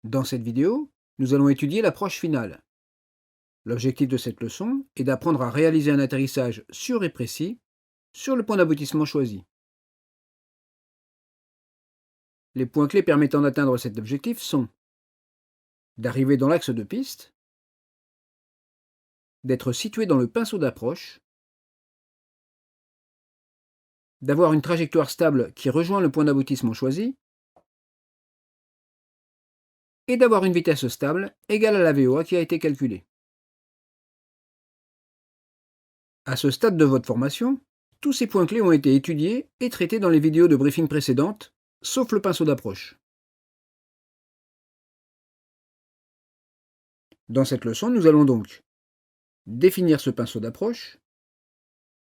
Dans cette vidéo, nous allons étudier l'approche finale. L'objectif de cette leçon est d'apprendre à réaliser un atterrissage sûr et précis sur le point d'aboutissement choisi. Les points clés permettant d'atteindre cet objectif sont d'arriver dans l'axe de piste, d'être situé dans le pinceau d'approche, d'avoir une trajectoire stable qui rejoint le point d'aboutissement choisi et d'avoir une vitesse stable égale à la VOA qui a été calculée. À ce stade de votre formation, tous ces points clés ont été étudiés et traités dans les vidéos de briefing précédentes, sauf le pinceau d'approche. Dans cette leçon, nous allons donc définir ce pinceau d'approche,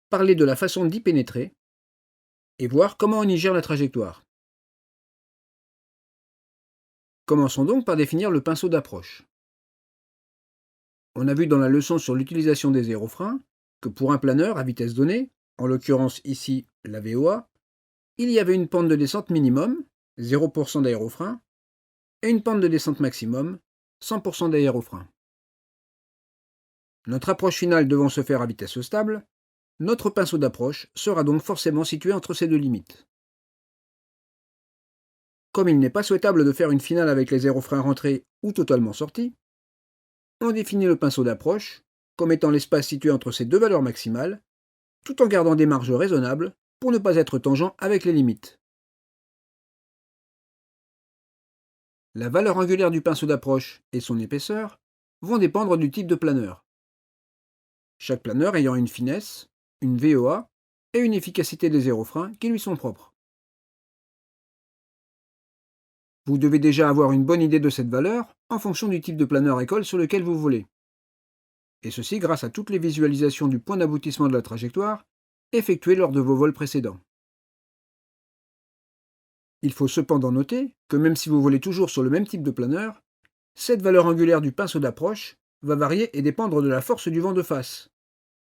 parler de la façon d'y pénétrer et voir comment on y gère la trajectoire. Commençons donc par définir le pinceau d'approche. On a vu dans la leçon sur l'utilisation des aérofreins que pour un planeur à vitesse donnée, en l'occurrence ici la VOA, il y avait une pente de descente minimum, 0% d'aérofrein, et une pente de descente maximum, 100% d'aérofrein. Notre approche finale devant se faire à vitesse stable, notre pinceau d'approche sera donc forcément situé entre ces deux limites. Comme il n'est pas souhaitable de faire une finale avec les aérofreins rentrés ou totalement sortis, on définit le pinceau d'approche comme étant l'espace situé entre ces deux valeurs maximales, tout en gardant des marges raisonnables pour ne pas être tangent avec les limites. La valeur angulaire du pinceau d'approche et son épaisseur vont dépendre du type de planeur. Chaque planeur ayant une finesse, une VOA et une efficacité des aérofreins qui lui sont propres. Vous devez déjà avoir une bonne idée de cette valeur en fonction du type de planeur école sur lequel vous volez. Et ceci grâce à toutes les visualisations du point d'aboutissement de la trajectoire effectuées lors de vos vols précédents. Il faut cependant noter que même si vous volez toujours sur le même type de planeur, cette valeur angulaire du pinceau d'approche va varier et dépendre de la force du vent de face,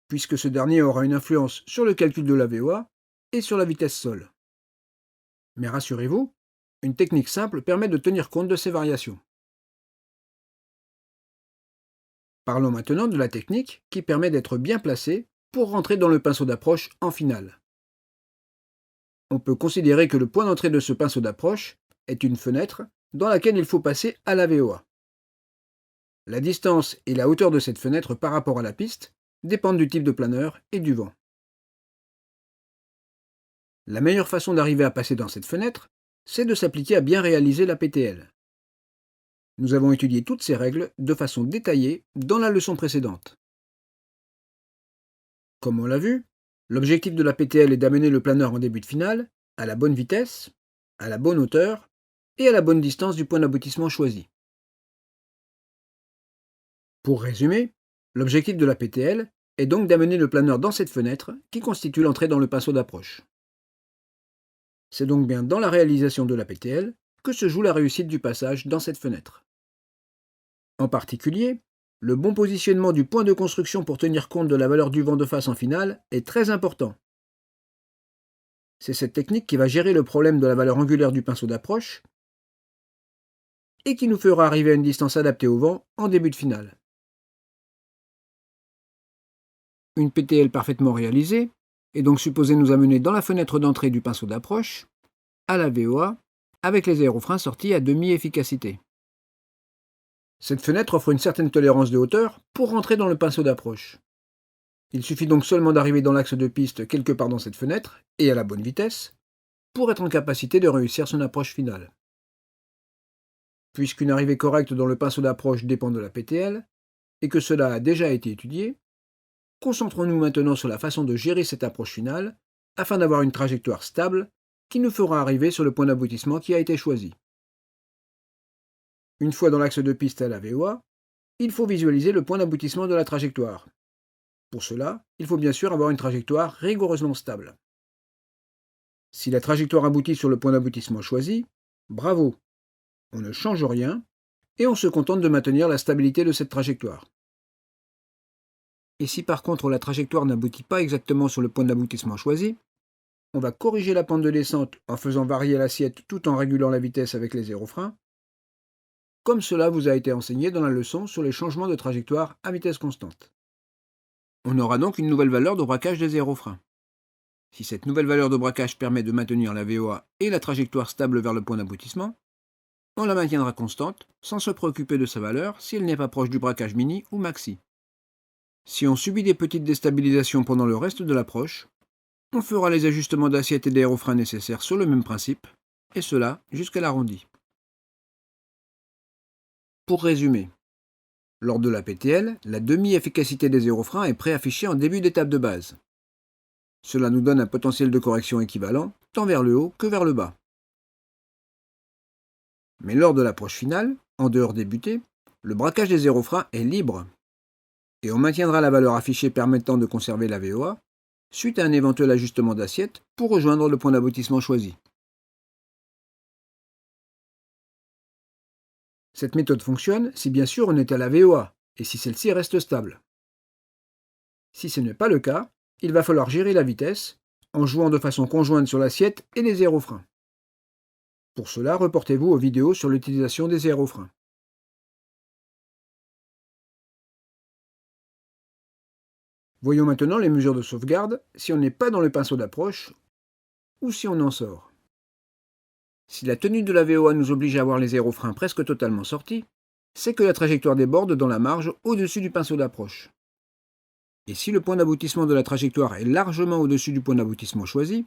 puisque ce dernier aura une influence sur le calcul de la VOA et sur la vitesse sol. Mais rassurez-vous, une technique simple permet de tenir compte de ces variations. Parlons maintenant de la technique qui permet d'être bien placé pour rentrer dans le pinceau d'approche en finale. On peut considérer que le point d'entrée de ce pinceau d'approche est une fenêtre dans laquelle il faut passer à la VOA. La distance et la hauteur de cette fenêtre par rapport à la piste dépendent du type de planeur et du vent. La meilleure façon d'arriver à passer dans cette fenêtre, c'est de s'appliquer à bien réaliser la PTL. Nous avons étudié toutes ces règles de façon détaillée dans la leçon précédente. Comme on l'a vu, l'objectif de la PTL est d'amener le planeur en début de finale à la bonne vitesse, à la bonne hauteur et à la bonne distance du point d'aboutissement choisi. Pour résumer, l'objectif de la PTL est donc d'amener le planeur dans cette fenêtre qui constitue l'entrée dans le pinceau d'approche. C'est donc bien dans la réalisation de la PTL que se joue la réussite du passage dans cette fenêtre. En particulier, le bon positionnement du point de construction pour tenir compte de la valeur du vent de face en finale est très important. C'est cette technique qui va gérer le problème de la valeur angulaire du pinceau d'approche et qui nous fera arriver à une distance adaptée au vent en début de finale. Une PTL parfaitement réalisée est donc supposée nous amener dans la fenêtre d'entrée du pinceau d'approche, à la VOA, avec les aérofreins sortis à demi-efficacité. Cette fenêtre offre une certaine tolérance de hauteur pour rentrer dans le pinceau d'approche. Il suffit donc seulement d'arriver dans l'axe de piste quelque part dans cette fenêtre, et à la bonne vitesse, pour être en capacité de réussir son approche finale. Puisqu'une arrivée correcte dans le pinceau d'approche dépend de la PTL, et que cela a déjà été étudié, concentrons-nous maintenant sur la façon de gérer cette approche finale, afin d'avoir une trajectoire stable qui nous fera arriver sur le point d'aboutissement qui a été choisi. Une fois dans l'axe de piste à la VOA, il faut visualiser le point d'aboutissement de la trajectoire. Pour cela, il faut bien sûr avoir une trajectoire rigoureusement stable. Si la trajectoire aboutit sur le point d'aboutissement choisi, bravo, on ne change rien et on se contente de maintenir la stabilité de cette trajectoire. Et si par contre la trajectoire n'aboutit pas exactement sur le point d'aboutissement choisi, on va corriger la pente de descente en faisant varier l'assiette tout en régulant la vitesse avec les aérofreins, comme cela vous a été enseigné dans la leçon sur les changements de trajectoire à vitesse constante. On aura donc une nouvelle valeur de braquage des aérofreins. Si cette nouvelle valeur de braquage permet de maintenir la VOA et la trajectoire stable vers le point d'aboutissement, on la maintiendra constante sans se préoccuper de sa valeur si elle n'est pas proche du braquage mini ou maxi. Si on subit des petites déstabilisations pendant le reste de l'approche, on fera les ajustements d'assiette et d'aérofrein nécessaires sur le même principe, et cela jusqu'à l'arrondi. Pour résumer, lors de la PTL, la demi-efficacité des aérofreins est préaffichée en début d'étape de base. Cela nous donne un potentiel de correction équivalent, tant vers le haut que vers le bas. Mais lors de l'approche finale, en dehors des butées, le braquage des aérofreins est libre. Et on maintiendra la valeur affichée permettant de conserver la VOA, suite à un éventuel ajustement d'assiette pour rejoindre le point d'aboutissement choisi. Cette méthode fonctionne si bien sûr on est à la VOA, et si celle-ci reste stable. Si ce n'est pas le cas, il va falloir gérer la vitesse, en jouant de façon conjointe sur l'assiette et les aérofreins. Pour cela, reportez-vous aux vidéos sur l'utilisation des aérofreins. Voyons maintenant les mesures de sauvegarde si on n'est pas dans le pinceau d'approche ou si on en sort. Si la tenue de la VOA nous oblige à avoir les aérofreins presque totalement sortis, c'est que la trajectoire déborde dans la marge au-dessus du pinceau d'approche. Et si le point d'aboutissement de la trajectoire est largement au-dessus du point d'aboutissement choisi,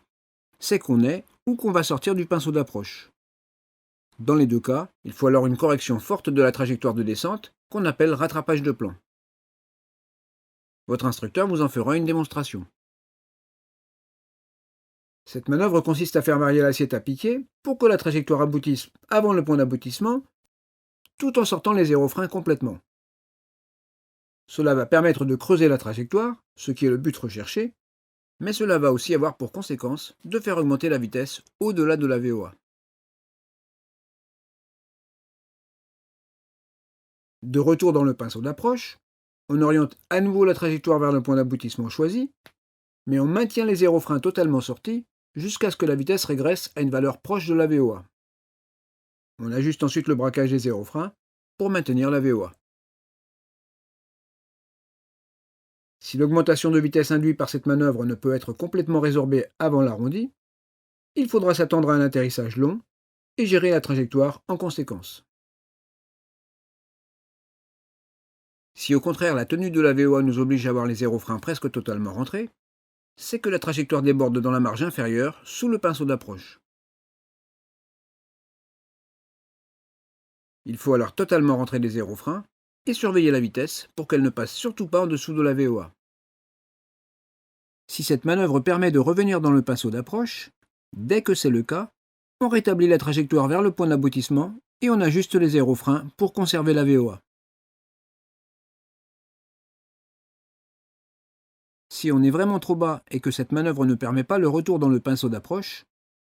c'est qu'on est ou qu'on va sortir du pinceau d'approche. Dans les deux cas, il faut alors une correction forte de la trajectoire de descente qu'on appelle rattrapage de plan. Votre instructeur vous en fera une démonstration. Cette manœuvre consiste à faire varier l'assiette à piquer pour que la trajectoire aboutisse avant le point d'aboutissement, tout en sortant les aérofreins complètement. Cela va permettre de creuser la trajectoire, ce qui est le but recherché, mais cela va aussi avoir pour conséquence de faire augmenter la vitesse au-delà de la VOA. De retour dans le pinceau d'approche, on oriente à nouveau la trajectoire vers le point d'aboutissement choisi, mais on maintient les aérofreins totalement sortis jusqu'à ce que la vitesse régresse à une valeur proche de la VOA. On ajuste ensuite le braquage des aérofreins pour maintenir la VOA. Si l'augmentation de vitesse induite par cette manœuvre ne peut être complètement résorbée avant l'arrondi, il faudra s'attendre à un atterrissage long et gérer la trajectoire en conséquence. Si au contraire la tenue de la VOA nous oblige à avoir les aérofreins presque totalement rentrés, c'est que la trajectoire déborde dans la marge inférieure sous le pinceau d'approche. Il faut alors totalement rentrer les aérofreins et surveiller la vitesse pour qu'elle ne passe surtout pas en dessous de la VOA. Si cette manœuvre permet de revenir dans le pinceau d'approche, dès que c'est le cas, on rétablit la trajectoire vers le point d'aboutissement et on ajuste les aérofreins pour conserver la VOA. Si on est vraiment trop bas et que cette manœuvre ne permet pas le retour dans le pinceau d'approche,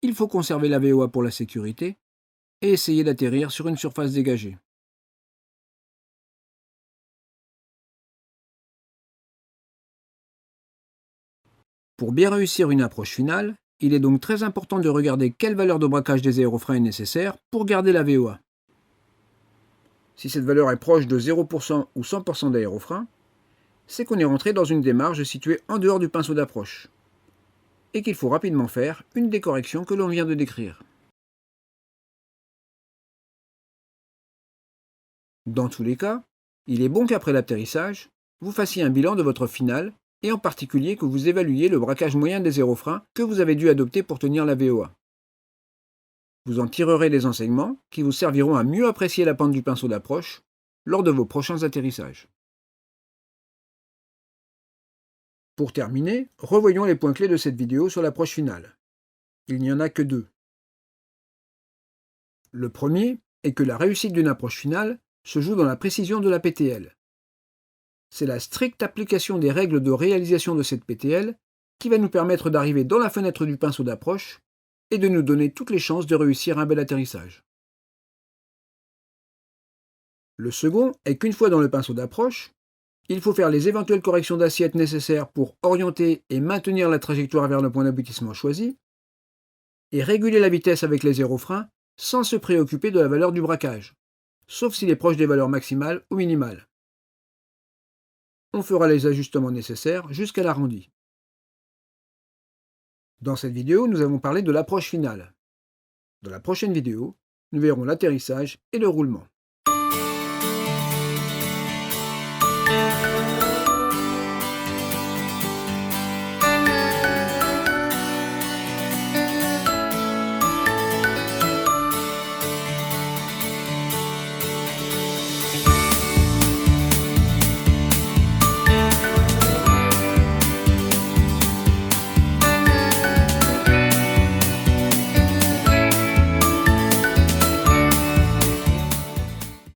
il faut conserver la VOA pour la sécurité et essayer d'atterrir sur une surface dégagée. Pour bien réussir une approche finale, il est donc très important de regarder quelle valeur de braquage des aérofreins est nécessaire pour garder la VOA. Si cette valeur est proche de 0% ou 100% d'aérofrein, c'est qu'on est rentré dans une démarche située en dehors du pinceau d'approche, et qu'il faut rapidement faire une des corrections que l'on vient de décrire. Dans tous les cas, il est bon qu'après l'atterrissage, vous fassiez un bilan de votre finale, et en particulier que vous évaluiez le braquage moyen des aérofreins que vous avez dû adopter pour tenir la VOA. Vous en tirerez des enseignements qui vous serviront à mieux apprécier la pente du pinceau d'approche lors de vos prochains atterrissages. Pour terminer, revoyons les points clés de cette vidéo sur l'approche finale. Il n'y en a que deux. Le premier est que la réussite d'une approche finale se joue dans la précision de la PTL. C'est la stricte application des règles de réalisation de cette PTL qui va nous permettre d'arriver dans la fenêtre du pinceau d'approche et de nous donner toutes les chances de réussir un bel atterrissage. Le second est qu'une fois dans le pinceau d'approche, il faut faire les éventuelles corrections d'assiette nécessaires pour orienter et maintenir la trajectoire vers le point d'aboutissement choisi, et réguler la vitesse avec les aérofreins sans se préoccuper de la valeur du braquage. sauf s'il est proche des valeurs maximales ou minimales. On fera les ajustements nécessaires jusqu'à l'arrondi. Dans cette vidéo, nous avons parlé de l'approche finale. Dans la prochaine vidéo, nous verrons l'atterrissage et le roulement.